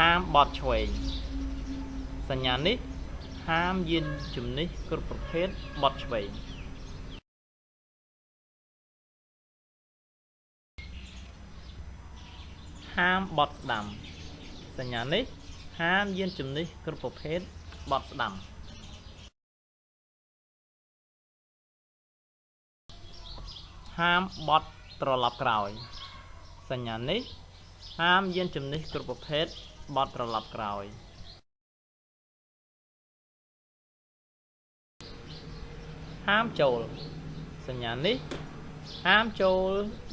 ហាមបត់ឆ្វេងសញ្ញានេះហាមយានជំនិះគ្រប់ប្រភេទបត់ឆ្វេងហាមបត់ស្ដាំសញ្ញានេះហាមយានជំនិះគ្រប់ប្រភេទបត់ស្ដាំហាមបត់ត្រឡប់ក្រោយសញ្ញានេះហាមយានជំនិះគ្រប់ប្រភេទបត់ត្រឡប់ក្រោយហាមចូលសញ្ញានេះហាមចូល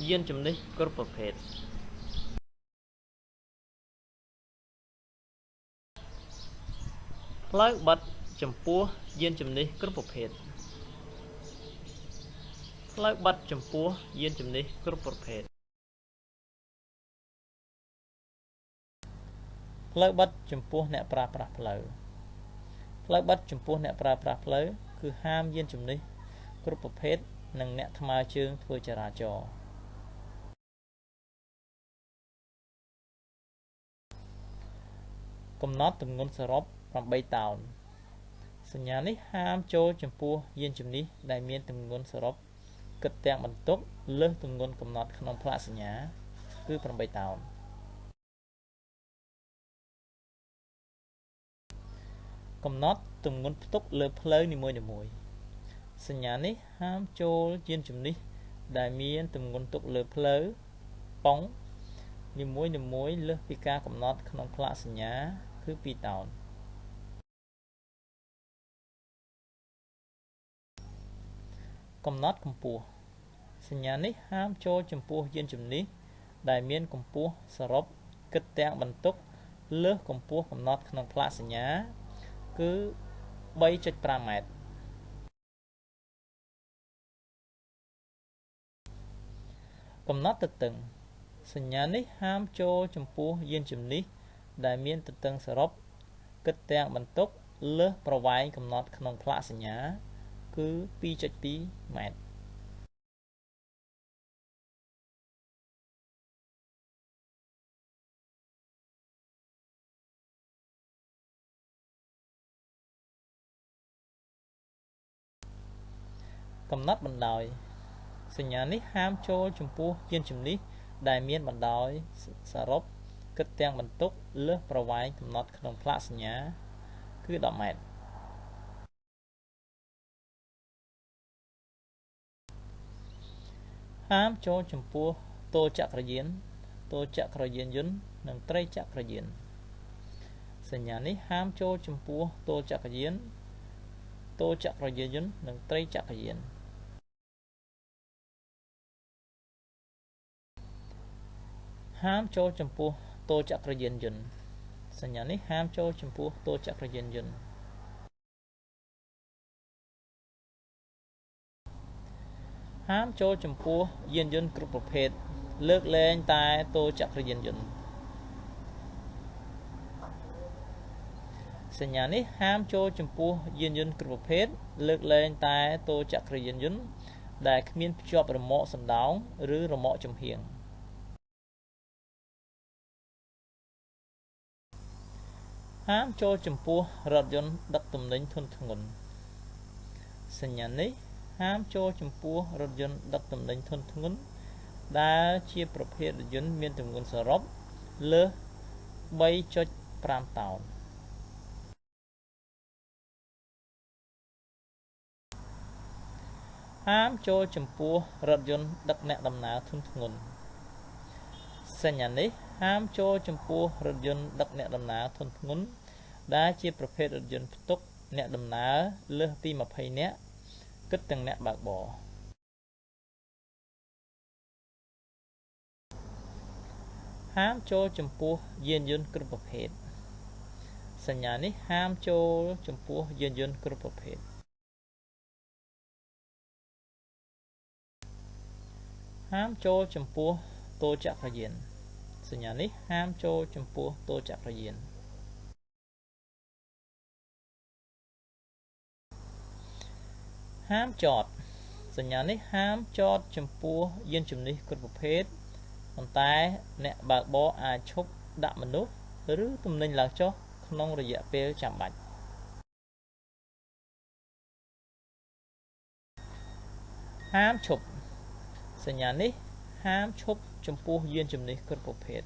យានជំនិះគ្រប់ប្រភេទផ្លូវបិទចំពោះយានជំនិះគ្រប់ប្រភេទផ្លូវបិទចំពោះយានជំនិះគ្រប់ប្រភេទផ្លូវបិទចំពោះអ្នកប្រើប្រាស់ផ្លូវផ្លូវបិទចំពោះអ្នកប្រើប្រាស់ផ្លូវគឺហាមយានជំនិះគ្រប់ប្រភេទនិងអ្នកថ្មើរជើងធ្វើចរាចរណ៍កំណត់ទម្ងន់សរុប8តោនសញ្ញានេះហាមចូលចំពោះយានជំនិះដែលមានទម្ងន់សរុបគិតទាំងបន្ទុកលើសទម្ងន់កំណត់ក្នុងផ្លាកសញ្ញាគឺ8តោនកំណត់ទម្ងន់ផ្ទុកលើផ្លូវនីមួយៗសញ្ញានេះហាមចូលយានជំនិះដែលមានទម្ងន់ផ្ទុកលើផ្លូវប៉ុងនីមួយៗលើសពីការកំណត់ក្នុងផ្លាកសញ្ញាគឺ2តោនកំណត់កម្ពស់សញ្ញានេះហាមចូលចំពោះយានជំនិះដែលមានកម្ពស់សរុបគិតទាំងបន្ទុកលើសកម្ពស់កំណត់ក្នុងផ្លាកសញ្ញាគឺ 3.5 ម៉ែត្រកំណត់ទទឹងសញ្ញានេះហាមចូលចំពោះយានជំនិះដែលមានទទឹងសរុបគិតទាំងបន្ទុកលើសប្រវែងកំណត់ក្នុងផ្លាកសញ្ញាគឺ 2.2 ម៉ែត្រកំណត់បណ្ដោយសញ្ញានេះហាមចូលចំពោះយានជំនិះដែលមានបណ្ដោយសរុបគិតទាំងបន្ទុកលើសប្រវែងកំណត់ក្នុងផ្លាកសញ្ញាគឺ10ម៉ែត្រហាមចូលចំពោះតូចក្រយានតូចក្រយានយន្តនិងត្រីចក្រយានសញ្ញានេះហាមចូលចំពោះតូចក្រយានតូចក្រយានយន្តនិងត្រីចក្រយានហាមចូលចំពោះតូចក្រយានយន្តសញ្ញានេះហាមចូលចំពោះតូចក្រយានយន្តហាមចូលចំពោះយានយន្តគ្រប់ប្រភេទលើកលែងតែតូចក្រយានយន្តសញ្ញានេះហាមចូលចំពោះយានយន្តគ្រប់ប្រភេទលើកលែងតែតូចក្រយានយន្តដែលគ្មានភ្ជាប់រមាក់សណ្ដោងឬរមាក់ចំហៀងហាមចូលចំពោះរថយន្តដឹកទំនិញធុនធ្ងន់សញ្ញានេះហាមចូលចំពោះរថយន្តដឹកទំនិញធុនធ្ងន់ដែលជាប្រភេទរថយន្តមានទម្ងន់សរុបលើស 3.5 តោនហាមចូលចំពោះរថយន្តដឹកអ្នកដំណើរធុនធ្ងន់សញ្ញានេះហាមចូលចំពោះរថយន្តដឹកអ្នកដំណើរធុនធ្ងន់ដែលជាប្រភេទរថយន្តផ្ទុកអ្នកដំណើរលើសពី20នាក់គិតទាំងអ្នកបើកបរហាមចូលចំពោះយានយន្តគ្រប់ប្រភេទសញ្ញានេះហាមចូលចំពោះយានយន្តគ្រប់ប្រភេទហាមចូលចំពោះតូចក្រយានសញ្ញានេះហាមចូលចំពោះតូចក្រយានហាមចតសញ្ញានេះហាមចតចំពោះយានជំនិះគ្រប់ប្រភេទប៉ុន្តែអ្នកបើកបរអាចឈប់ដាក់មនុស្ស ឬទំនិញឡើងចុះក្នុងរយៈពេលចាំបាច់ហាមឈប់សញ្ញានេះហាមឈប់ចំពោះយានជំនិះគ្រប់ប្រភេទ